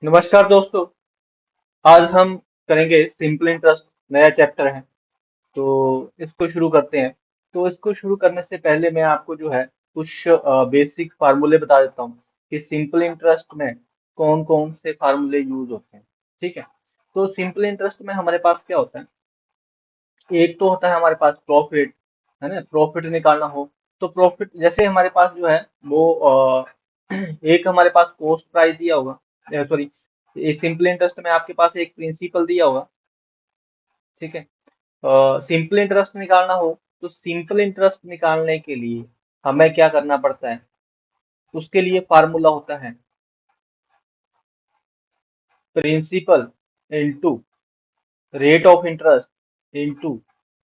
नमस्कार दोस्तों। आज हम करेंगे सिंपल इंटरेस्ट। नया चैप्टर है तो इसको शुरू करते हैं। तो इसको शुरू करने से पहले मैं आपको जो है कुछ बेसिक फार्मूले बता देता हूँ कि सिंपल इंटरेस्ट में कौन कौन से फार्मूले यूज होते हैं। ठीक है। तो सिंपल इंटरेस्ट में हमारे पास क्या होता है। एक तो होता है हमारे पास प्रॉफिट, है ना। प्रॉफिट निकालना हो तो प्रॉफिट जैसे हमारे पास जो है वो एक हमारे पास कॉस्ट प्राइस दिया होगा। सॉरी, एक सिंपल इंटरेस्ट में आपके पास एक प्रिंसिपल दिया होगा। ठीक है। सिंपल इंटरेस्ट निकालना हो तो सिंपल इंटरेस्ट निकालने के लिए हमें क्या करना पड़ता है। उसके लिए फार्मूला होता है principal into rate of interest into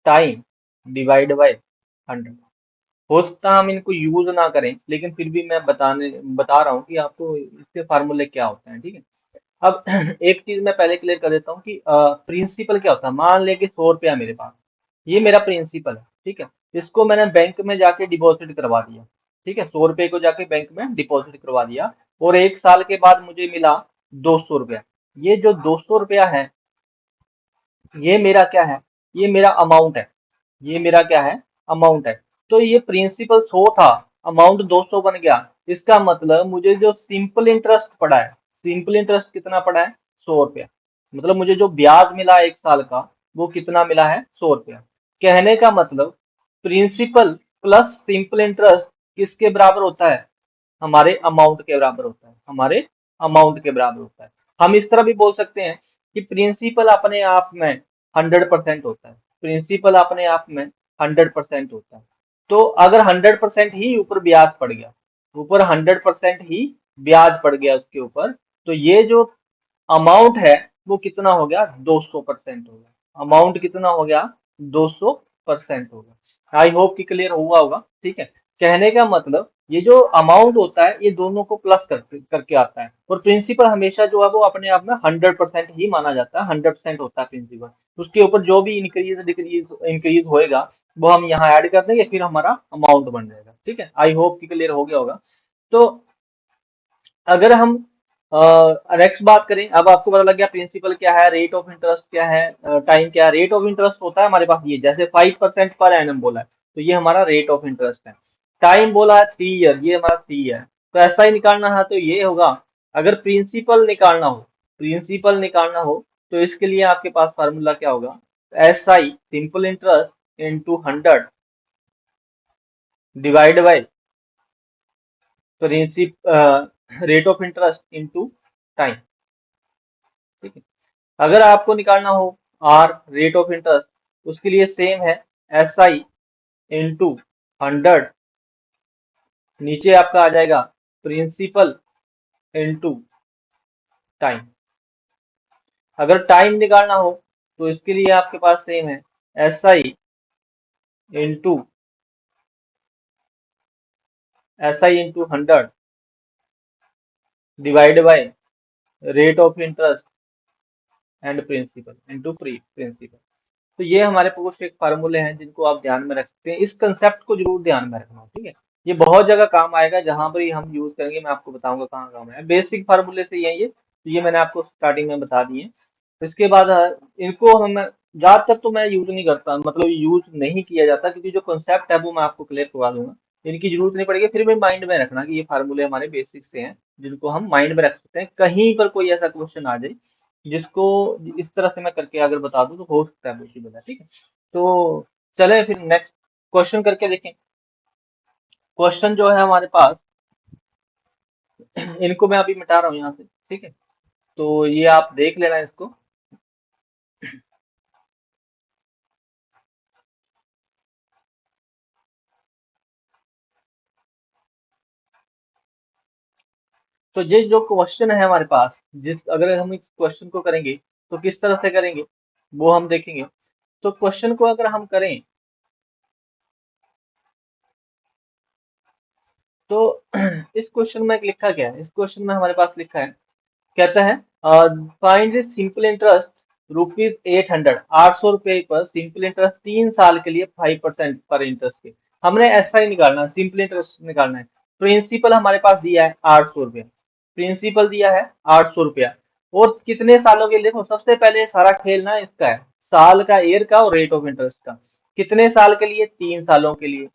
time divide by 100। हो सकता है हम इनको यूज ना करें लेकिन फिर भी मैं बता रहा हूँ कि आपको इसके फार्मूले क्या होते हैं। ठीक है। अब एक चीज मैं पहले क्लियर कर देता हूँ कि प्रिंसिपल क्या होता है। मान ले कि 100 रुपया मेरे पास, ये मेरा प्रिंसिपल है। ठीक है। इसको मैंने बैंक में जाके डिपॉजिट करवा दिया। ठीक है, 100 रुपये को जाके बैंक में डिपॉजिट करवा दिया और 1 साल के बाद मुझे मिला 200 रुपया। ये जो 200 रुपया है ये मेरा क्या है, ये मेरा अमाउंट है। ये मेरा क्या है, अमाउंट है। तो ये प्रिंसिपल 100 था, अमाउंट 200 बन गया। इसका मतलब मुझे जो सिंपल इंटरेस्ट पड़ा है, सिंपल इंटरेस्ट कितना पड़ा है, 100 रुपया। मतलब मुझे जो ब्याज मिला 1 साल का वो कितना मिला है, 100 रुपया। कहने का मतलब प्रिंसिपल प्लस सिंपल इंटरेस्ट किसके बराबर होता है, हमारे अमाउंट के बराबर होता है। हमारे अमाउंट के बराबर होता है। हम इस तरह भी बोल सकते हैं कि प्रिंसिपल अपने आप में 100% होता है। प्रिंसिपल अपने आप में 100% होता है। तो अगर 100% ही ऊपर ब्याज पड़ गया, ऊपर 100% ही ब्याज पड़ गया उसके ऊपर, तो ये जो अमाउंट है वो कितना हो गया, 200% हो गया। अमाउंट कितना हो गया, 200% हो गया। आई होप कि क्लियर हुआ होगा। ठीक है। कहने का मतलब ये जो अमाउंट होता है ये दोनों को प्लस करके आता है और प्रिंसिपल हमेशा जो है वो अपने आप में 100% ही माना जाता है। 100% होता है प्रिंसिपल। उसके ऊपर जो भी इंक्रीज डिक्रीज इंक्रीज होएगा वो हम यहाँ ऐड कर देंगे, फिर हमारा अमाउंट बन जाएगा। ठीक है। आई होप कि क्लियर हो गया होगा। तो अगर हम नेक्स्ट बात करें, अब आपको पता लग गया प्रिंसिपल क्या है, रेट ऑफ इंटरेस्ट क्या है, टाइम क्या है। रेट ऑफ इंटरेस्ट होता है हमारे पास ये, जैसे 5% पर एनम बोला है तो ये हमारा रेट ऑफ इंटरेस्ट है। टाइम बोला है 3 ईयर, ये हमारा 3 है। तो ऐसा ही निकालना है तो ये होगा। अगर प्रिंसिपल निकालना हो, प्रिंसिपल निकालना हो तो इसके लिए आपके पास फार्मूला क्या होगा, SI simple interest into 100 divide by principal rate of interest into time. ठीक है। अगर आपको निकालना हो आर रेट ऑफ इंटरेस्ट, उसके लिए सेम है, SI इंटू 100, नीचे आपका आ जाएगा प्रिंसिपल इंटू टाइम। अगर टाइम निकालना हो तो इसके लिए आपके पास सेम है, into S I into 100 divide by rate of interest and principal into principal. तो ये हमारे कुछ एक फार्मूले हैं जिनको आप ध्यान में रख सकते हैं। इस कंसेप्ट को जरूर ध्यान में रखना। ठीक है। ये बहुत जगह काम आएगा, जहां पर ही हम यूज करेंगे मैं आपको बताऊंगा कहाँ काम आएगा। बेसिक फार्मूले से ये तो ये मैंने आपको स्टार्टिंग में बता दिए। इसके बाद इनको हम ज्यादातर तो मैं यूज नहीं करता, मतलब यूज नहीं किया जाता, क्योंकि जो कंसेप्ट है वो मैं आपको क्लियर करवा दूंगा। इनकी जरूरत नहीं पड़ेगी, फिर भी माइंड में रखना कि ये फार्मूले हमारे बेसिक से हैं जिनको हम माइंड में रख सकते हैं। कहीं पर कोई ऐसा क्वेश्चन आ जाए जिसको इस तरह से मैं करके अगर बता दूं तो हो सकता है पॉसिबल है। ठीक है। तो चले फिर नेक्स्ट क्वेश्चन करके देखें। क्वेश्चन जो है हमारे पास, इनको मैं अभी मिटा रहा हूँ यहाँ से। ठीक है। तो ये आप देख लेना इसको। तो ये जो क्वेश्चन है हमारे पास, जिस अगर हम इस क्वेश्चन को करेंगे तो किस तरह से करेंगे वो हम देखेंगे। तो क्वेश्चन को अगर हम करें तो इस क्वेश्चन में लिखा क्या है, इस क्वेश्चन में हमारे पास लिखा है, कहता है फाइंड द सिंपल इंटरेस्ट ₹800, 800 रुपए पर सिंपल इंटरेस्ट 3 साल के लिए 5% पर इंटरेस्ट के। हमने ऐसा ही निकालना है, सिंपल इंटरेस्ट निकालना है। प्रिंसिपल हमारे पास दिया है 800 रुपये, प्रिंसिपल दिया है 800 रुपया, और कितने सालों के लिए? देखो सबसे पहले सारा खेल ना इसका है, साल का, ईयर का और रेट ऑफ इंटरेस्ट का। कितने साल के लिए? 3 सालों के लिए।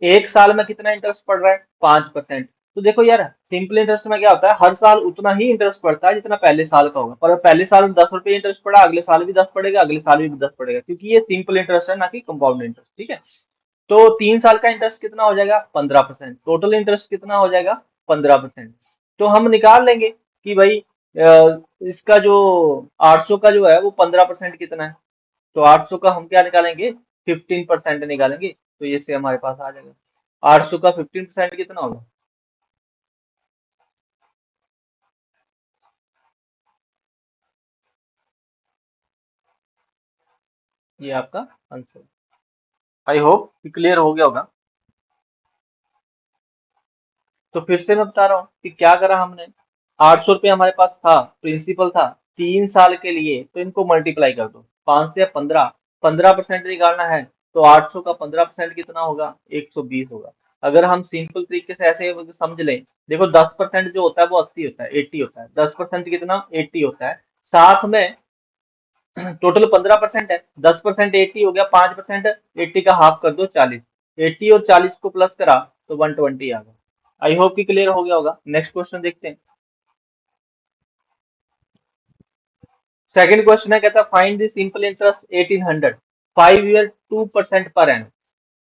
एक साल में कितना इंटरेस्ट पड़ रहा है? 5%। तो देखो यार, सिंपल इंटरेस्ट में क्या होता है, हर साल उतना ही इंटरेस्ट पड़ता है जितना पहले साल का होगा, पर पहले साल में 10 रुपये इंटरेस्ट पड़ा, अगले साल भी 10 पड़ेगा, अगले साल भी 10 पड़ेगा, क्योंकि ये सिंपल इंटरेस्ट है ना कि कंपाउंड इंटरेस्ट। ठीक है, तो 3 साल का इंटरेस्ट कितना हो जाएगा? 15%। टोटल इंटरेस्ट कितना हो जाएगा? 15%। तो हम निकाल लेंगे कि भाई इसका जो 800 का जो है वो 15% कितना है। तो 800 का हम क्या निकालेंगे? 15% निकालेंगे, तो ये से हमारे पास आ जाएगा। 800 का 15% कितना होगा? ये आपका आंसर। आई होप क्लियर हो गया होगा। तो फिर से मैं बता रहा हूँ कि क्या करा हमने। 800 रुपये हमारे पास था, प्रिंसिपल था, 3 साल के लिए, तो इनको मल्टीप्लाई कर दो, 5 से 15, 15% निकालना है। तो 800 का 15% कितना होगा? 120 होगा। अगर हम सिंपल तरीके से ऐसे समझ लें, देखो 10% जो होता है वो 80 होता है, 80 होता है, 10% कितना? 80 होता है। साथ में टोटल 15% है, 10% 80 हो गया, 5% 80 का हाफ कर दो, 40। 80 और 40 को प्लस करा तो 120 आ गया। आई होप कि क्लियर हो गया होगा। नेक्स्ट क्वेश्चन देखते हैं। सेकंड क्वेश्चन है, कहता है find the simple interest 1800 5 year 2% per annum.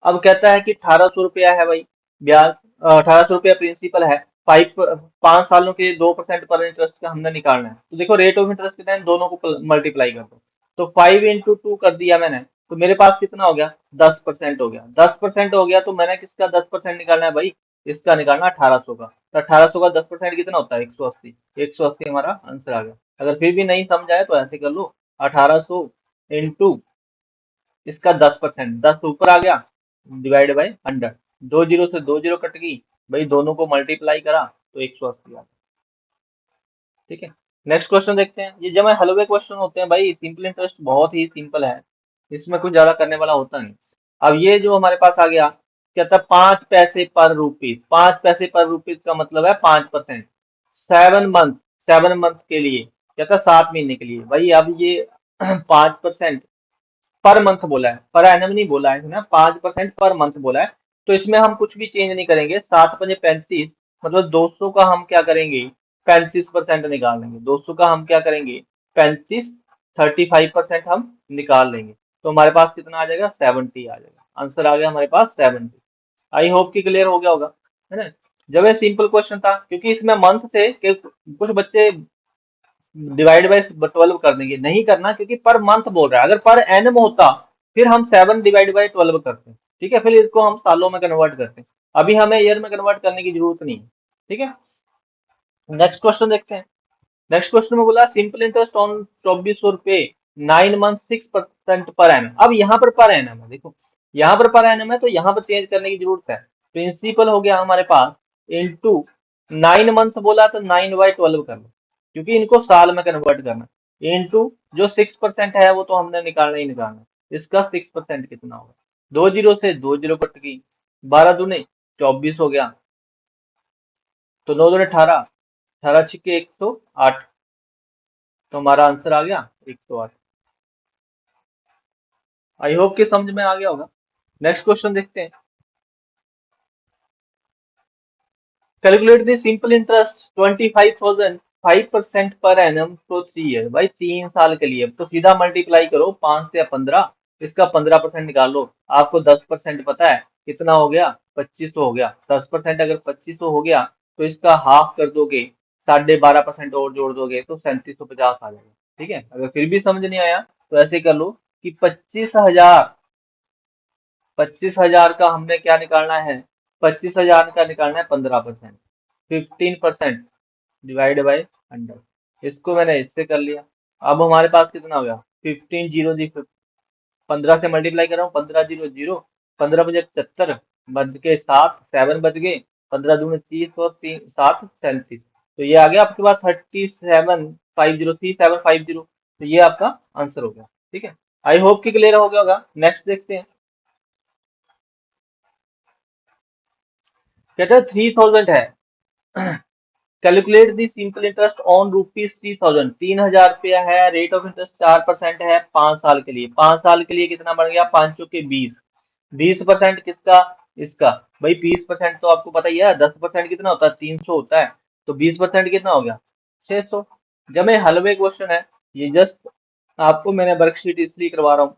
अब कहता है कि 1800 रुपया है भाई ब्याज, 1800 रुपया प्रिंसिपल है, 5 सालों के 2% पर इंटरेस्ट का हमने निकालना है। तो देखो रेट ऑफ इंटरेस्ट कितना है, दोनों को मल्टीप्लाई कर दो। तो 5 into 2 कर दिया मैंने, तो मेरे पास कितना हो गया? 10% हो गया। 10% हो गया तो मैंने किसका 10% निकालना है भाई? इसका निकालना 1800 का। तो 1800 का 10% कितना होता है? 180। 180 हमारा आंसर आ गया। अगर फिर भी नहीं समझ आए तो ऐसे कर लो, 1800 इंटू इसका 10%, 10 ऊपर आ गया, डिवाइड बाई 100। 2 जीरो से 2 जीरो कट गई भाई, दोनों को मल्टीप्लाई करा तो 180 आ गया। ठीक है, नेक्स्ट क्वेश्चन देखते हैं। ये जब हलवे क्वेश्चन होते हैं भाई, सिंपल इंटरेस्ट बहुत ही सिंपल है, इसमें कुछ ज्यादा करने वाला होता नहीं। अब ये जो हमारे पास आ गया, कहता है 5 पैसे पर रुपीज। 5 पैसे पर रुपीज का मतलब है 5%। 7 मंथ, 7 मंथ के लिए, कहता है 7 महीने के लिए। भाई अब ये 5% पर मंथ बोला है, पर एनम नहीं बोला है ना, 5% पर मंथ बोला है। तो इसमें हम कुछ भी चेंज नहीं करेंगे। 7 5 35, मतलब 200 का हम क्या करेंगे? 35% निकाल लेंगे। 200 का हम क्या करेंगे? 35, 35% हम निकाल लेंगे। तो हमारे पास कितना आ जाएगा? 70 आ जाएगा। आंसर आ गया हमारे पास 70। आई होप कि क्लियर हो गया होगा, है ना। जब ये सिंपल क्वेश्चन था, क्योंकि इसमें मंथ थे कि कुछ बच्चे डिवाइड बाय 12 कर देंगे, नहीं करना, क्योंकि पर मंथ बोल रहा है। अगर पर एनम होता फिर हम 7 डिवाइड बाय 12 करते। ठीक है, फिर इसको हम सालों में कन्वर्ट करते। अभी हमें ईयर में कन्वर्ट करने की जरूरत नहीं है। ठीक है, नेक्स्ट क्वेश्चन देखते हैं। नेक्स्ट क्वेश्चन में बोला सिंपल इंटरेस्ट ऑन 2400 रुपए 9 मंथ 6% पर एनम। अब यहाँ पर एनम है, देखो यहाँ पर एनम है, तो यहाँ पर चेंज करने की जरूरत है। प्रिंसिपल हो गया हमारे पास इंटू 9 मंथ बोला तो 9/12 कर लो, क्योंकि इनको साल में कन्वर्ट करना। इंटू जो 6% है वो तो हमने निकालना ही निकालना। इसका 6% कितना होगा? 2 जीरो से 2 जीरो कट गई, 12 दूने 24 हो गया, तो 9 दूने 18, 18 छिक्के 108। तो हमारा आंसर आ गया 108। आई होप कि समझ में आ गया होगा। नेक्स्ट क्वेश्चन देखते हैं। Calculate the simple interest 25,000 5% per annum for 3 year. भाई 3 साल के लिए, तो सीधा मल्टीप्लाई करो 5 से 15, इसका 15% निकाल लो। आपको 10% पता है कितना हो गया? 2500 हो गया। 10% अगर 2500 हो गया तो इसका हाफ कर दोगे, 12.5% और जोड़ दोगे तो 3750 आ जाएगा। ठीक है, अगर फिर भी समझ नहीं आया तो ऐसे कर लो कि 25,000, 25,000 का हमने क्या निकालना है? 25,000 का निकालना है 15%, 15% डिवाइड बाई 100। इसको मैंने इससे कर लिया। अब हमारे पास कितना हो गया? 15 जीरो 15 से मल्टीप्लाई कर रहा हूँ, 15 0 0, 15 × 75 बच के 7, 7 बच गए, 15 दूने 30 और 3 7 37। तो ये आ गया आपके पास 3750, 3750। तो ये आपका आंसर हो गया। ठीक है, आई होप कि क्लियर हो गया होगा। नेक्स्ट देखते हैं। कहते हैं 3000 है, calculate the simple interest on ₹3000, 3000 रुपया है, रेट ऑफ इंटरेस्ट 4% है 5 साल के लिए। 5 साल के लिए कितना बन गया, 5 चौके 20। 20% किसका, इसका। भाई 20% तो आपको पता ही है, 10% कितना होता है, 300 होता है। तो 20% कितना हो गया, 600। जब मैं हलवे क्वेश्चन है, ये जस्ट आपको मैंने वर्कशीट इसलिए करवा रहा हूँ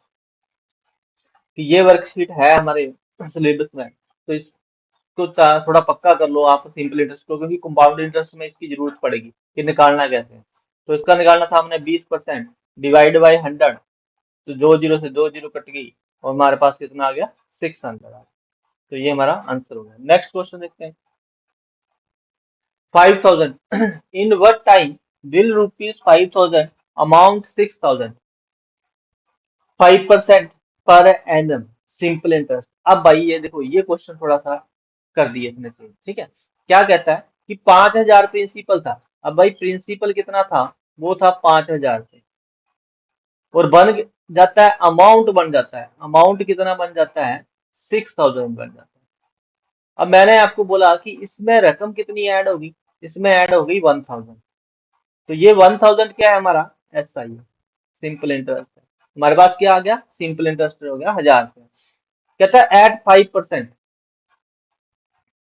कि ये वर्कशीट है हमारे सिलेबस में, तो इसको थोड़ा पक्का कर लो आप सिंपल इंटरेस्ट को, क्योंकि कंपाउंड इंटरेस्ट में इसकी जरूरत पड़ेगी कि निकालना कैसे है। तो इसका निकालना था हमने 20% डिवाइड बाई 100, तो 2 जीरो से 2 जीरो कट गई और हमारे पास कितना आ गया, 600 आ गया। तो ये हमारा आंसर हो गया। नेक्स्ट क्वेश्चन देखते हैं। 5000 in what time will ₹5000 amount 6000, 5% पर एनम सिंपल इंटरेस्ट। अब भाई ये देखो, ये क्वेश्चन थोड़ा सा कर दिए इसने चेंज, ठीक है। क्या कहता है कि 5000 प्रिंसिपल था। अब भाई प्रिंसिपल कितना था, वो था 5000 और बन जाता है, अमाउंट बन जाता है, अमाउंट कितना बन जाता है, 6000 बन जाता है। अब मैंने आपको बोला कि इसमें रकम कितनी ऐड होगी, इसमें ऐड हो गई 1000। तो ये 1000 क्या है हमारा, एस आई है, सिंपल इंटरेस्ट है। हमारे पास क्या आ गया, सिंपल इंटरेस्ट हो गया 1000 रुपया। कहता है एट 5%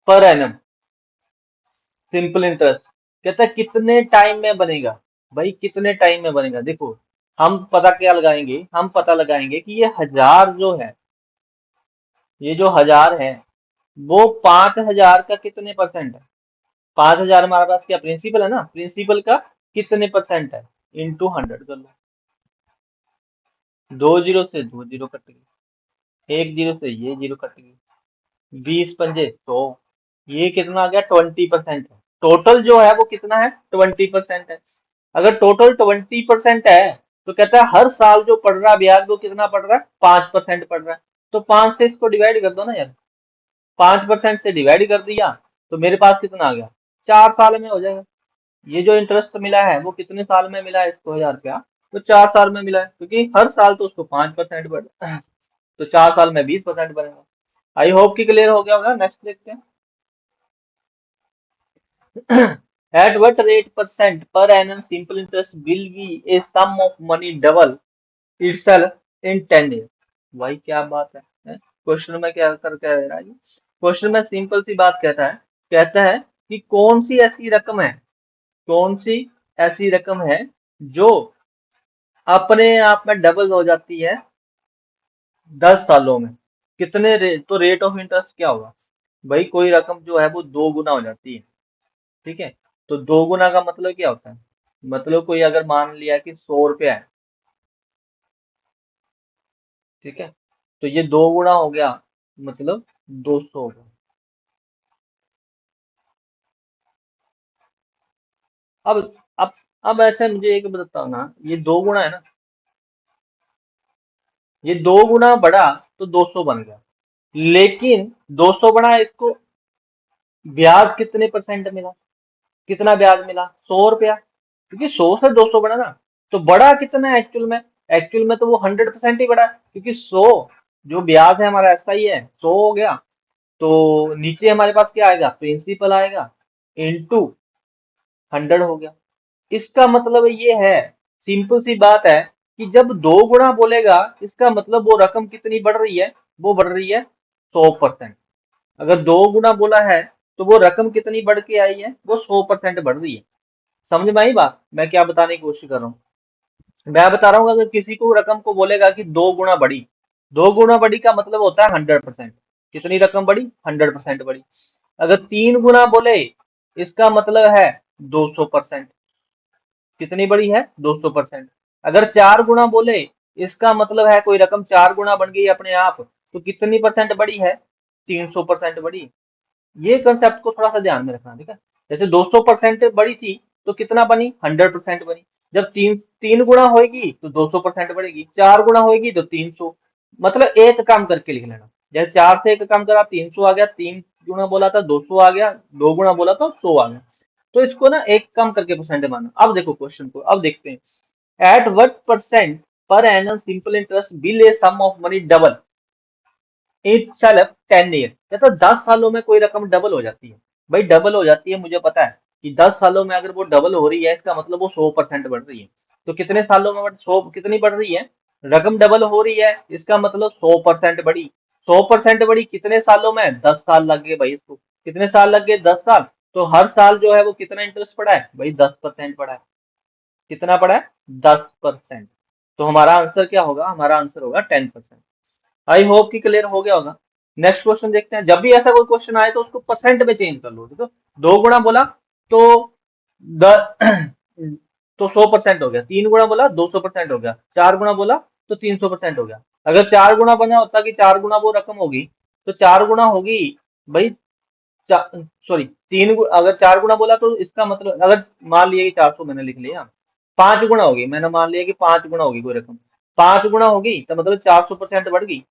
पर एनम सिंपल इंटरेस्ट। कहता है कितने टाइम में बनेगा। भाई कितने टाइम में बनेगा, देखो हम पता क्या लगाएंगे, हम पता लगाएंगे कि ये 1000 जो है, ये जो 1000 है, वो 5000 का कितने परसेंट है। 5000 हमारे पास क्या प्रिंसिपल है ना, प्रिंसिपल का कितने परसेंट है, इंटू 100 कर लो। 2 जीरो से 2 जीरो कट गई, 1 जीरो से ये जीरो कट गई, 20 पंजे 100, ये कितना आ गया, 20% है। टोटल जो है वो कितना है, 20% है। अगर टोटल 20% है, तो कहता है हर साल जो पड़ रहा है ब्याज वो कितना पड़ रहा है, 5% पड़ रहा है। तो 5 से इसको डिवाइड कर दो ना यार, 5% से डिवाइड कर दिया तो मेरे पास कितना आ गया, 4 साल में हो जाएगा। ये जो इंटरेस्ट मिला है वो कितने साल में मिला है इसको, 1000 रुपया, तो 4 साल में मिला है, क्योंकि हर साल तो उसको 5% बढ़, तो 4 साल में 20% बनेगा। आई होप कि क्लियर हो गया होगा। नेक्स्ट देखते हैं। At what rate percent per annum simple interest will be a sum of money double itself in 10 years? भाई क्या बात है? क्वेश्चन में क्या कर कह रहा है, क्वेश्चन में सिंपल सी बात कहता है कि कौन सी ऐसी रकम है, कौन सी ऐसी रकम है जो अपने आप में डबल हो जाती है 10 सालों में। तो रेट ऑफ इंटरेस्ट क्या होगा। भाई कोई रकम जो है वो 2 गुना हो जाती है, ठीक है। तो 2 गुना का मतलब क्या होता है, मतलब कोई अगर मान लिया कि 100 रुपया है, ठीक है, तो ये 2 गुना हो गया, मतलब 200 हो गया। अब अब अब ऐसा मुझे एक बताओ ना, ये 2 गुना है ना, ये 2 गुना बढ़ा तो 200 बन गया, लेकिन 200 बढ़ा, इसको ब्याज कितने परसेंट मिला, कितना ब्याज मिला, 100 रुपया, क्योंकि 100 से 200 बढ़ा ना। तो बढ़ा कितना है एक्चुअल में, एक्चुअल में तो वो 100% ही बढ़ा है, क्योंकि 100 जो ब्याज है हमारा ऐसा ही है, 100 हो गया। तो नीचे हमारे पास क्या आएगा, प्रिंसिपल आएगा, इंटू 100 हो गया। इसका मतलब ये है, सिंपल सी बात है, कि जब 2 गुना बोलेगा इसका मतलब वो रकम कितनी बढ़ रही है, वो बढ़ रही है 100%। अगर 2 गुना बोला है तो वो रकम कितनी बढ़ के आई है, वो 100% बढ़ रही है। समझ में आई बात, मैं क्या बताने की कोशिश कर रहा हूँ। मैं बता रहा हूँ, अगर किसी को रकम को बोलेगा कि 2 गुना बढ़ी, 2 गुना बढ़ी का मतलब होता है 100%। कितनी रकम बढ़ी, 100% बढ़ी। अगर 3 गुना बोले, इसका मतलब है 200%। कितनी बढ़ी है, 200%। अगर 4 गुना बोले, इसका मतलब है कोई रकम 4 गुना बन गई अपने आप, तो कितनी परसेंट बढ़ी है, 300% बढ़ी। ये कंसेप्ट को थोड़ा सा ध्यान में रखना, ठीक है। जैसे 200% बढ़ी थी, तो कितना बनी, 100% बनी। जब तीन तीन गुना होगी तो 200% बढ़ेगी, 4 गुना होगी तो 300। मतलब एक काम करके लिख लेना, जैसे 4 से एक काम करा 300 आ गया, 3 गुना बोला था 200 आ गया, 2 गुना बोला तो 100 आ गया। तो इसको ना एक काम करके परसेंट मानना। अब देखो क्वेश्चन को, अब देखते हैं। At what percent per annum simple interest will a sum of money double itself 10 year. कहता 10 सालों में कोई रकम डबल हो जाती है। भाई डबल हो जाती है मुझे पता है, कि 10 सालों में अगर वो डबल हो रही है इसका मतलब वो 100% बढ़ रही है। तो कितने सालों में सौ कितनी बढ़ रही है, रकम डबल हो रही है इसका मतलब 100% बढ़ी। 100% बढ़ी कितने सालों में, 10 साल लग गए भाई इसको। कितने साल लग गए, 10 साल। तो हर साल जो है वो कितना इंटरेस्ट पड़ा है भाई, 10% पड़ा है। कितना पड़ा है, 10%। तो हमारा आंसर क्या होगा, हमारा आंसर होगा 10%। आई होप कि क्लियर हो गया होगा। नेक्स्ट क्वेश्चन देखते हैं। जब भी ऐसा कोई क्वेश्चन आए तो उसको परसेंट में चेंज कर लो, ठीक है। 2 गुना बोला तो द तो 100% हो गया। 3 गुना बोला 200% हो गया। 4 गुना बोला तो 300% हो गया। अगर 4 गुना बना होता कि 4 गुना वो रकम होगी, तो 4 गुना होगी भाई, सॉरी, अगर 4 गुना बोला तो इसका मतलब, अगर मान लिया कि 400 मैंने लिख लिया, 5 गुना होगी, मैंने मान लिया कि 5 गुना होगी कोई रकम। 5 गुना होगी तो मतलब 400% बढ़ गई।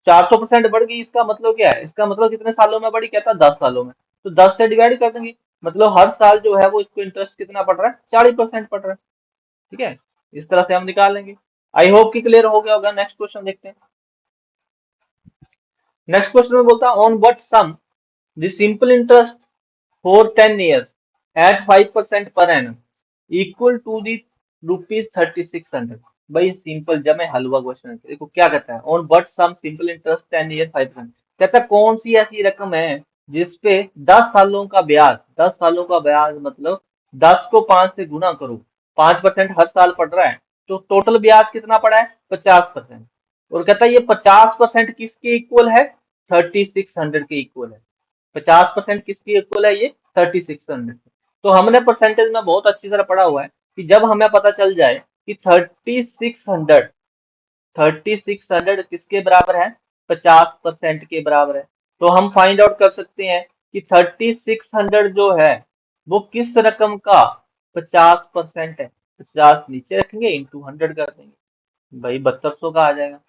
400% बढ़ गई इसका मतलब क्या है, इसका मतलब कितने सालों में बढ़ी, कहता 10 सालों में। तो 10 से डिवाइड कर देंगे, मतलब हर साल जो है वो इसको इंटरेस्ट कितना पड़ रहा है, 40% पड़ रहा है। ठीक है, इस तरह से हम निकाल लेंगे। आई होप कि क्लियर हो गया होगा। नेक्स्ट क्वेश्चन देखते हैं। नेक्स्ट क्वेश्चन में बोलता है on what sum the simple interest for 10 years at 5% per annum equal to the rupees 3600। भाई सिंपल जब मैं हलवा क्वेश्चन है देखो क्या कहता है, on what sum simple interest 10 year 5%। कहता है कौन सी ऐसी रकम है जिसपे 10 सालों का ब्याज, 10 सालों का ब्याज मतलब 10 को 5 से गुना करो, 5% हर साल पड़ रहा है, तो टोटल ब्याज कितना पड़ा है, 50%। और कहता है ये 50% किसके इक्वल है, 3600 के इक्वल है। 50% किसकी इक्वल है, ये 3600। तो हमने परसेंटेज में बहुत अच्छी तरह पढ़ा हुआ है कि जब हमें पता चल जाए कि 3600 किसके बराबर है, 50% के बराबर है, तो हम फाइंड आउट कर सकते हैं कि 3600 जो है वो किस रकम का 50% है। 50 नीचे रखेंगे इंटू 100 कर देंगे, भाई 7200 का आ जाएगा।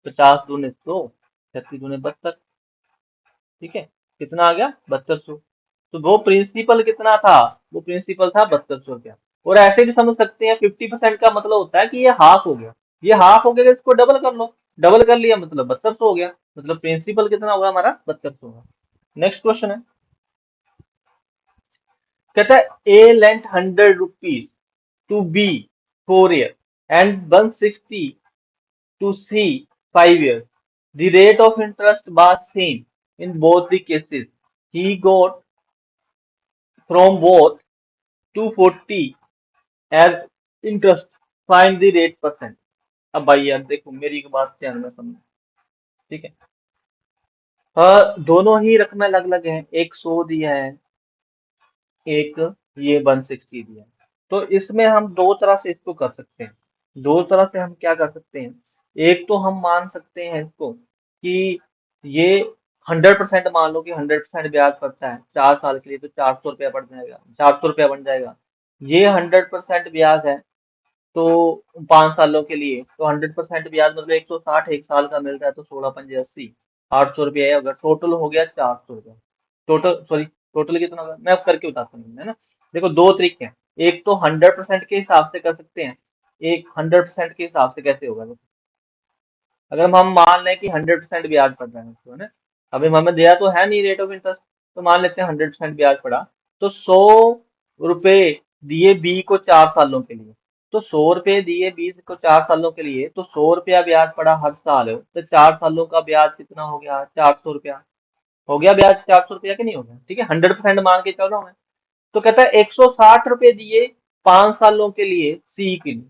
50 दूने 100, 36 दूने 72। ठीक है, कितना आ गया, 7200। तो वो प्रिंसिपल कितना था, वो प्रिंसिपल था 7200 रुपया। और ऐसे भी समझ सकते हैं 50% का मतलब होता है कि ये हाफ हो गया। ये हाफ हो गया, इसको डबल कर लो, डबल कर लिया मतलब 7200 हो गया। मतलब प्रिंसिपल कितना होगा हमारा, 7200 होगा। नेक्स्ट क्वेश्चन है, कहता है A lent 100 rupees to B 4 year and 160 to C 5 years. The rate of interest was same in both the cases. He got from both 240 as interest. Find the rate percent. अब भाई यार देखो मेरी एक बात ध्यान में समझो, ठीक है। दोनों ही रकम अलग अलग हैं, एक 100 दिया है, एक ये 160 दिया है। तो इसमें हम दो तरह से इसको कर सकते हैं। दो तरह से हम क्या कर सकते हैं, एक तो हम मान सकते हैं इसको कि ये 100% मान लो कि 100% ब्याज पड़ता है 4 साल के लिए, तो 400 रुपया पड़ जाएगा, 400 रुपया बन जाएगा। ये 100% ब्याज है, तो 5 सालों के लिए तो 100% ब्याज मतलब 160 एक साल का मिल रहा है, तो 16 पंजे 80, 800 रुपया होगा, टोटल हो गया 400 रुपया। टोटल सॉरी, टोटल कितना होगा मैं अब करके बताता हूँ, है ना। देखो दो तरीके हैं, एक तो 100% के हिसाब से कर सकते हैं, एक 100% के हिसाब से कैसे होगा देखो। अगर हम मान लें कि 100% ब्याज पड़ रहा है उसको, है ना, अभी हमें दिया तो है नहीं रेट ऑफ इंटरेस्ट, तो मान लेते हैं 100% ब्याज पड़ा, तो 100 रुपए दिए बी को 4 सालों के लिए, तो 100 रुपए दिए बी को 4 सालों के लिए, तो 100 रुपया ब्याज पड़ा हर साल, तो 4 सालों का ब्याज कितना हो गया, 400 रुपया हो गया ब्याज, 400 रुपया की नहीं हो गया, ठीक है, 100% मान के चल रहा हूँ मैं। तो कहता है 160 रुपए दिए 5 सालों के लिए सी के लिए,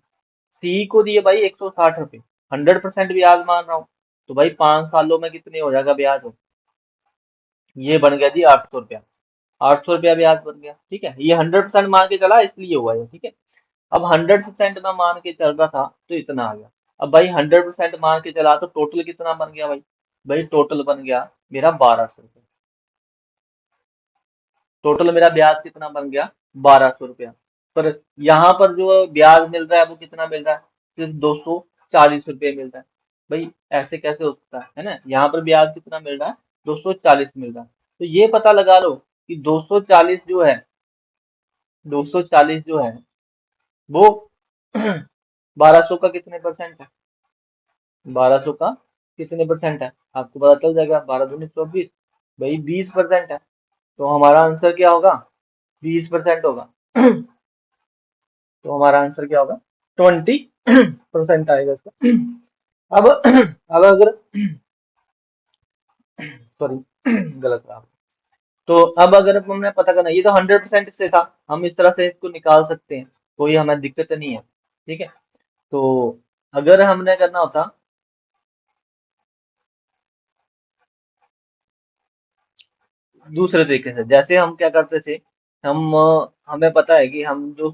सी को दिए भाई 160 रुपए, 100% ब्याज मान रहा हूँ, तो भाई 5 सालों में कितने हो जाएगा ब्याज हो, ये बन गया जी 800 रुपया। 800 रुपया ब्याज बन गया, ठीक है, ये 100% मान के चला इसलिए हुआ ये, ठीक है। अब 100% में मान के चल रहा था तो इतना आ गया। अब भाई 100% मान के चला तो टोटल कितना बन गया भाई, भाई टोटल बन गया मेरा 1200 रुपया। टोटल मेरा ब्याज कितना बन गया, 1200 रुपया। पर यहाँ पर जो ब्याज मिल रहा है वो कितना मिल रहा है, सिर्फ 240 रुपये मिल रहा है। भाई ऐसे कैसे हो सकता है ना, यहाँ पर ब्याज कितना मिल रहा है, 240 मिल रहा है। तो ये पता लगा लो कि 240 जो है, 240 जो है वो 1200 का कितने परसेंट है, 1200 का कितने परसेंट है आपको पता चल जाएगा, 12 दूनी 24, भाई 20% है। तो हमारा आंसर क्या होगा, 20% होगा। तो हमारा आंसर क्या होगा? 20% आएगा इसका। अब अब अगर सॉरी गलत रहा। तो अब अगर हमने पता करना, ये तो 100% से था, हम इस तरह से इसको निकाल सकते हैं, कोई हमें दिक्कत नहीं है। ठीक है, तो अगर हमने करना होता दूसरे तरीके से, जैसे हम क्या करते थे, हमें पता है कि हम जो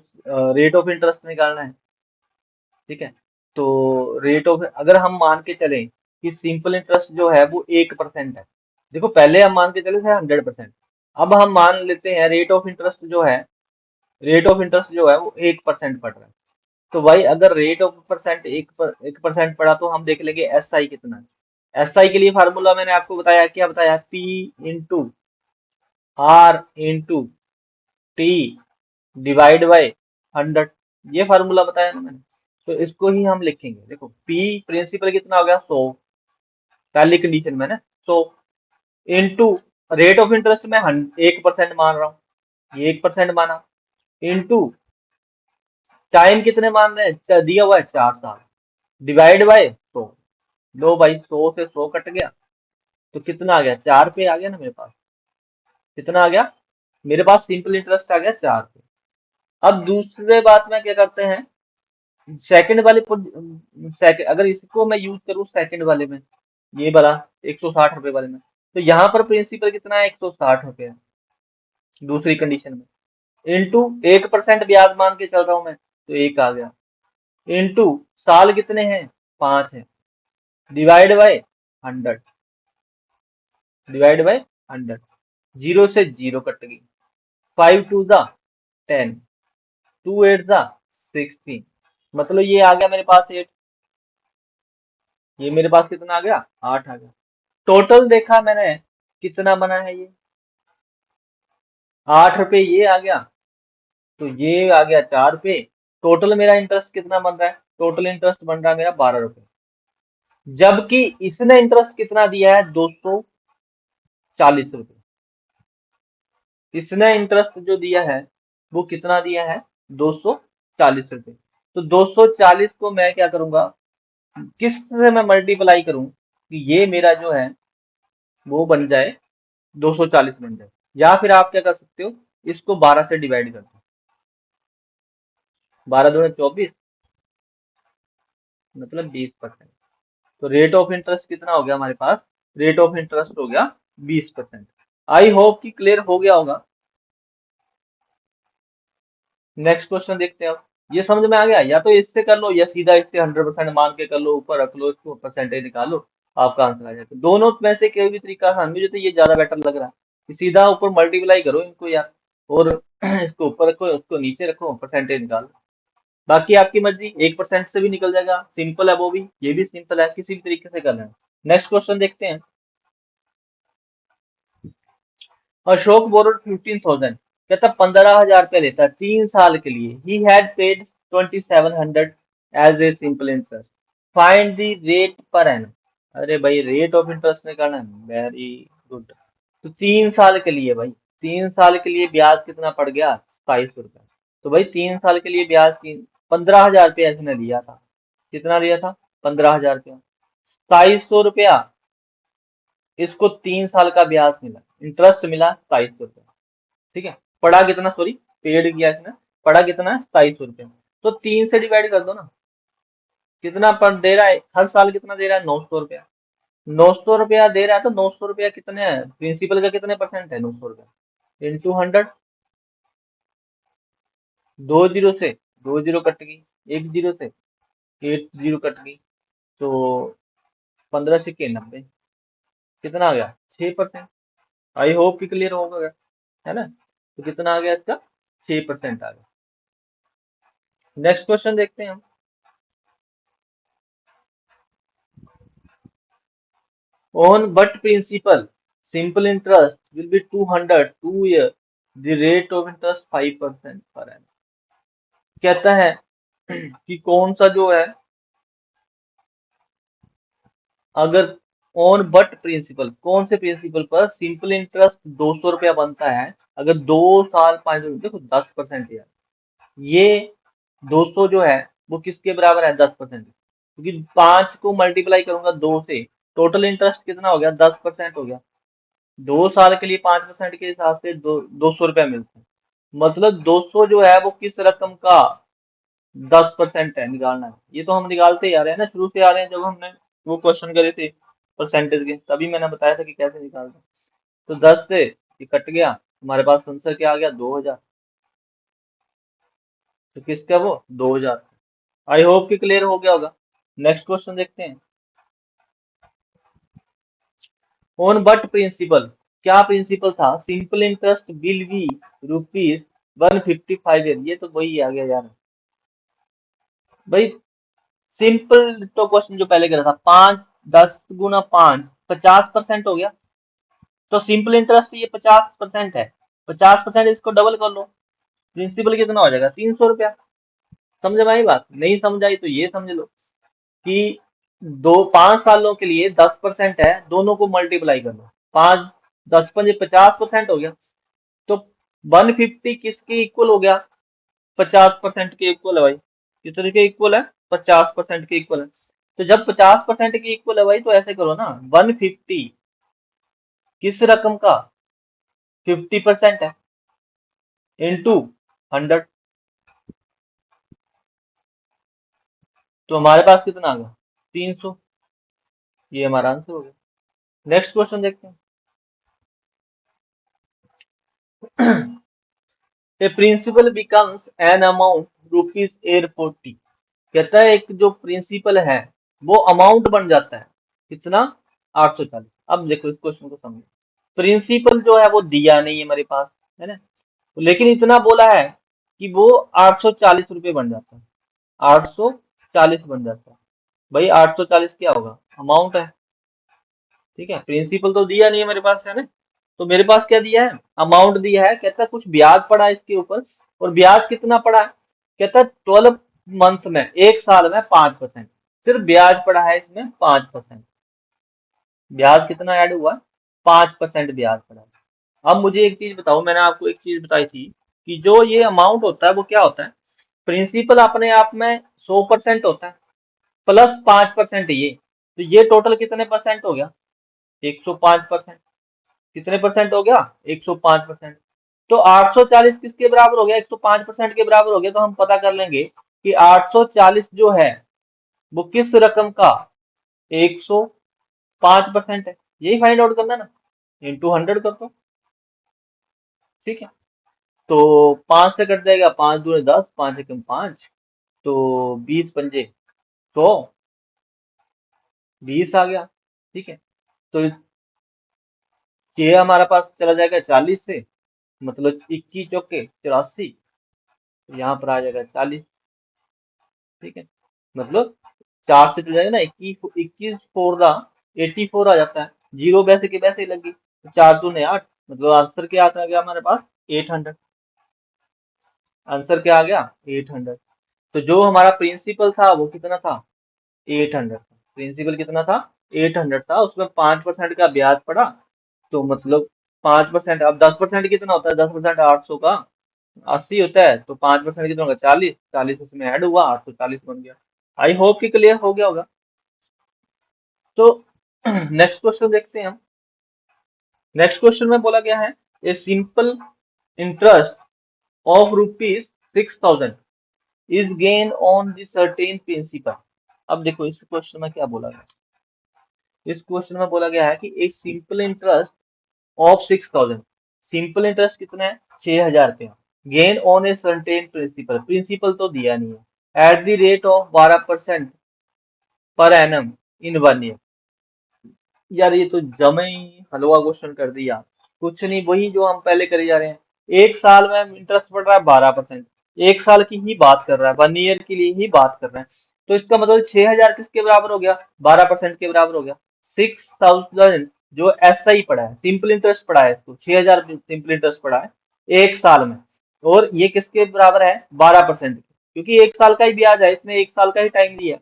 रेट ऑफ इंटरेस्ट निकालना है। ठीक है, तो रेट ऑफ, अगर हम मान के चलें कि सिंपल इंटरेस्ट जो है वो 1% है। देखो पहले हम मान के चले थे 100%, अब हम मान लेते हैं रेट ऑफ इंटरेस्ट जो है, रेट ऑफ इंटरेस्ट जो है वो 1% पड़ रहा है। तो भाई अगर रेट ऑफ परसेंट 1% पड़ा, तो हम देख लेंगे एस आई कितना है। एस आई के लिए फार्मूला मैंने आपको बताया, क्या बताया? P into R into T divide by 100, ये फार्मूला बताया ना मैंने। तो इसको ही हम लिखेंगे। देखो पी प्रिंसिपल कितना हो गया? 100, पहली कंडीशन में ना 100 इंटू रेट ऑफ इंटरेस्ट में 1% मान रहा हूँ, ये 1% माना, इंटू टाइम कितने मान रहे हैं? दिया हुआ है 4 साल, डिवाइड बाय 100। लो भाई 100 से 100 कट गया, तो कितना आ गया? 4 पे आ गया ना मेरे पास। कितना आ गया? मेरे पास सिंपल इंटरेस्ट आ गया 4 पे। अब दूसरे बात में क्या करते हैं, सेकंड वाले सेकंड, अगर इसको मैं यूज करूं सेकंड वाले में, ये वाला 160 रुपए वाले में, तो यहाँ पर प्रिंसिपल कितना है? 160 रुपए है दूसरी कंडीशन में, इंटू 1% ब्याज मान के चल रहा हूं मैं, तो एक आ गया, इंटू साल कितने हैं? 5 है, divide by 100, divide by 100, zero से जीरो कट गई, 5 टू ज़ा 10, 2 8 ज़ा 16, मतलब ये आ गया मेरे पास 8, ये मेरे पास कितना आ गया? 8 आ गया। टोटल देखा मैंने कितना बना है, ये 8 रुपए ये आ गया, तो ये आ गया 4 पे। टोटल मेरा इंटरेस्ट कितना बन रहा है? टोटल इंटरेस्ट बन रहा है मेरा 12 रुपए, जबकि इसने इंटरेस्ट कितना दिया है? 240 रुपए। इसने इंटरेस्ट जो दिया है वो कितना दिया है? 240 रुपए। तो 240 को मैं क्या करूंगा, किस से मैं मल्टीप्लाई करूं कि ये मेरा जो है वो बन जाए 240 बन जाए, या फिर आप क्या कर सकते हो, इसको 12 से डिवाइड कर दो, 12 दूनी 24, मतलब 20%। तो रेट ऑफ इंटरेस्ट कितना हो गया हमारे पास? रेट ऑफ इंटरेस्ट हो गया 20%। आई होप कि क्लियर हो गया होगा। नेक्स्ट क्वेश्चन देखते हैं। अब ये समझ में आ गया, या तो इससे कर लो या सीधा इससे 100% मान के कर लो, ऊपर रख लो, इसको परसेंटेज निकालो, आपका आंसर आ जाएगा। दोनों में से कोई भी तरीका आसान, मुझे तो ये ज्यादा बेटर लग रहा है कि सीधा ऊपर मल्टीप्लाई करो इनको यार, और इसको ऊपर रखो, उसको नीचे रखो, परसेंटेज निकालो। बाकी आपकी मर्जी, 1% से भी निकल जाएगा, सिंपल है वो भी, ये भी सिंपल है, किसी भी तरीके से करना है। नेक्स्ट क्वेश्चन देखते हैं। अशोक बोरोड 15,000, कहता 15,000 रुपया लेता है 3 साल के लिए। He had paid 2,700 as a simple interest, find the rate per annum. अरे भाई रेट ऑफ इंटरेस्ट निकालना है, वेरी गुड। तो 3 साल के लिए भाई, 3 साल के लिए ब्याज कितना पड़ गया? 27 रुपया। तो भाई 3 साल के लिए ब्याज 15,000 रुपया इसने लिया था। कितना लिया था? 15,000 रुपया। 2700 रुपया इसको 3 साल का ब्याज मिला, इंटरेस्ट मिला 2700 रुपया। ठीक है, पढ़ा कितना, सॉरी, पेड किया इसने, पढ़ा कितना? 2700 रुपया। तो 3 से डिवाइड कर दो ना, कितना पर दे रहा है हर साल? कितना दे रहा है? 900 रुपया। 900 रुपया दे रहा है, तो 900 रुपया कितने हैं प्रिंसिपल का, कितने परसेंट है? 900 रुपया इंटू 100, 2 जीरो से 2 जीरो कट गई, 1 जीरो से 8 जीरो कट गई, तो 15 से 90, कितना आ गया? 6%। आई होप कि क्लियर होगा, है ना? तो कितना आ गया इसका? 6% आ गया। नेक्स्ट क्वेश्चन देखते हैं हम। On what principle simple interest will be 200 2 year, the rate of interest 5% per annum। कहता है कि कौन सा जो है, अगर ऑन बट प्रिंसिपल, कौन से प्रिंसिपल पर सिंपल इंटरेस्ट 200 रुपया बनता है अगर 2 साल 5 देखो 10% यार, ये 200 जो है वो किसके बराबर है 10%, क्योंकि 5 को मल्टीप्लाई करूंगा 2 से, टोटल इंटरेस्ट कितना हो गया 10% हो गया। 2 साल के लिए 5% के हिसाब से 200 रुपया मिलता है, मतलब 200 जो है वो किस रकम का 10% है, निकालना है। ये तो हम निकालते ही आ रहे हैं ना, शुरू से आ रहे हैं, जब हमने वो क्वेश्चन करे थे परसेंटेज के तभी मैंने बताया था कि कैसे निकालना है। तो 10 से ये कट गया, हमारे पास आंसर क्या आ गया 2000। तो किसका वो 2000। आई होप कि क्लियर हो गया होगा। नेक्स्ट क्वेश्चन देखते हैं। ऑन बट प्रिंसिपल, क्या प्रिंसिपल था, सिंपल इंटरेस्ट विल बी ₹155। ये तो वही आ गया यार भाई, सिंपल तो क्वेश्चन जो पहले करा था, 5 10 गुना 5 50% हो गया। तो सिंपल इंटरेस्ट ये 50% है, 50% इसको डबल कर लो, प्रिंसिपल कितना हो जाएगा 300 रुपया। समझ में आई बात, नहीं समझ आई तो ये समझ लो कि 5 सालों के लिए 10% है, दोनों को मल्टीप्लाई कर लो, 5 10 5 50% हो गया। तो 150 किसके इक्वल हो गया, 50% के इक्वल है भाई। कितने के इक्वल है, 50% के इक्वल है। तो जब 50% के इक्वल है भाई, तो ऐसे करो ना, 150 किस रकम का 50% है, इंटू 100। तो हमारे पास कितना आ गया 300। ये हमारा आंसर हो गया। नेक्स्ट क्वेश्चन देखते हैं। ए प्रिंसिपल बिकम्स एन अमाउंट ₹840। कहता है एक जो प्रिंसिपल है वो अमाउंट बन जाता है कितना 840। अब देखो इस क्वेश्चन को समझो, प्रिंसिपल जो है वो दिया नहीं है मेरे पास, है ना, लेकिन इतना बोला है कि वो 840 रुपये बन जाता है, 840 बन जाता है। भाई 840 क्या होगा, अमाउंट है, ठीक है, प्रिंसिपल तो दिया नहीं है मेरे पास, है ना। तो मेरे पास क्या दिया है, अमाउंट दिया है, कहता है कुछ ब्याज पड़ा है इसके ऊपर, और ब्याज कितना पड़ा है, कहता है 12 मंथ में, 1 साल में 5%, सिर्फ ब्याज पड़ा है इसमें 5%। ब्याज कितना ऐड हुआ, 5% ब्याज पड़ा है। अब मुझे एक चीज बताओ, मैंने आपको एक चीज बताई थी कि जो ये अमाउंट होता है वो क्या होता है, प्रिंसिपल अपने आप में 100% होता है, प्लस 5% ये, तो ये टोटल कितने परसेंट हो गया, 105%। कितने परसेंट हो गया, 105%। तो 840 किसके बराबर हो गया, 105% के बराबर हो गया। तो हम पता कर लेंगे कि 840 जो है वो किस रकम का 105% है, यही फाइंड आउट करना ना, इंटू 100 कर दो, ठीक है। तो 5 से कट जाएगा, 5 दूनी 10, 5 एकम 5, तो 20 पंजे 100, 20 आ गया, ठीक है। तो ये हमारा पास चला जाएगा 40 से, मतलब 21 चौके 84, यहाँ पर आ जाएगा 40, ठीक है। मतलब 4 से चल जाएगा ना, 21 21 4 आ जाता है, जीरो वैसे के वैसे ही लगी, तो 4 दूने 8, मतलब आंसर क्या आता गया हमारे पास 800। आंसर क्या आ गया 800। तो जो हमारा प्रिंसिपल था वो कितना था 800 था, प्रिंसिपल कितना था 800 था, उसमें 5% का ब्याज पड़ा, तो मतलब 5%, अब 10% कितना होता है, 10% 800 का 80 होता है, तो 5% कितना होगा 40, 40 उसमें ऐड हुआ, 840 बन गया। आई होप कि क्लियर हो गया होगा। तो नेक्स्ट क्वेश्चन देखते हैं हम। नेक्स्ट क्वेश्चन में बोला गया है, a simple interest of ₹6000 is gain on the certain principal. अब देखो इस क्वेश्चन में क्या बोला गया, इस क्वेश्चन में बोला गया है कि एक simple interest of 6000, simple interest कितना है 6000 रुपया, gain on a certain principal, principal तो दिया नहीं है, at the rate of 12% per annum in 1 year. यार ये तो जमे ही हलवा क्वेश्चन कर दिया, कुछ नहीं, वही जो हम पहले करे जा रहे हैं। 1 साल में इंटरेस्ट बढ़ रहा है 12%, 1 साल की ही बात कर रहा है, 1 ईयर के लिए ही बात कर रहे हैं। तो इसका मतलब 6000 किसके बराबर हो गया, 12% के बराबर हो गया। 6000 जो ऐसा ही पड़ा है, सिंपल इंटरेस्ट पड़ा है, इसको 6000 सिंपल इंटरेस्ट पड़ा है 1 साल में, और ये किसके बराबर है 12%, क्योंकि 1 साल का ही ब्याज है, इसने 1 साल का ही टाइम दिया है,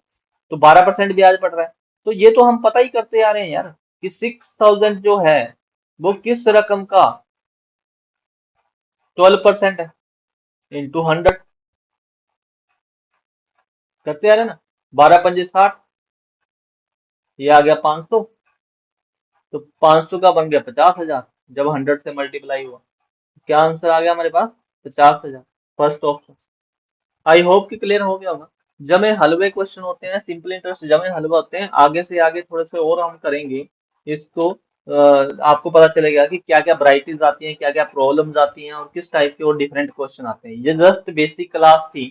तो 12% ब्याज पड़ रहा है। तो ये तो हम पता ही करते आ रहे हैं यार कि 6000 जो है वो किस रकम का 12% है, इंटू 100 करते आ रहे हैं ना। 12×5 = 60, ये आ गया 500। तो 500 का बन गया 50,000 जब 100 से मल्टीप्लाई हुआ। क्या आंसर आ गया हमारे पास? 50,000। First option. आई होप कि क्लियर हो गया होगा। जमे हलवे क्वेश्चन होते हैं, सिंपल इंटरेस्ट जमे हलवा होते हैं, आगे से आगे थोड़े से और हम करेंगे इसको। आपको पता चलेगा कि क्या क्या वराइटीज आती हैं, क्या क्या प्रॉब्लम्स आती हैं और किस टाइप के और डिफरेंट क्वेश्चन आते हैं। ये जस्ट बेसिक क्लास थी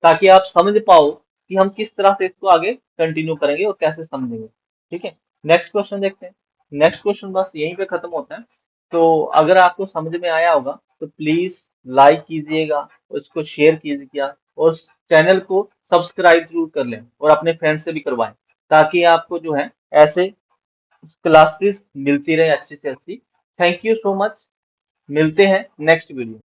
ताकि आप समझ पाओ कि हम किस तरह से इसको आगे कंटिन्यू करेंगे और कैसे समझेंगे। ठीक है, नेक्स्ट क्वेश्चन देखते हैं। नेक्स्ट क्वेश्चन बस यहीं पे खत्म होता है। तो अगर आपको समझ में आया होगा तो प्लीज लाइक कीजिएगा, उसको शेयर कीजिएगा और चैनल को सब्सक्राइब जरूर कर लें और अपने फ्रेंड से भी करवाएं, ताकि आपको जो है ऐसे क्लासेस मिलती रहे अच्छी से अच्छी। Thank you so much. मिलते हैं नेक्स्ट वीडियो।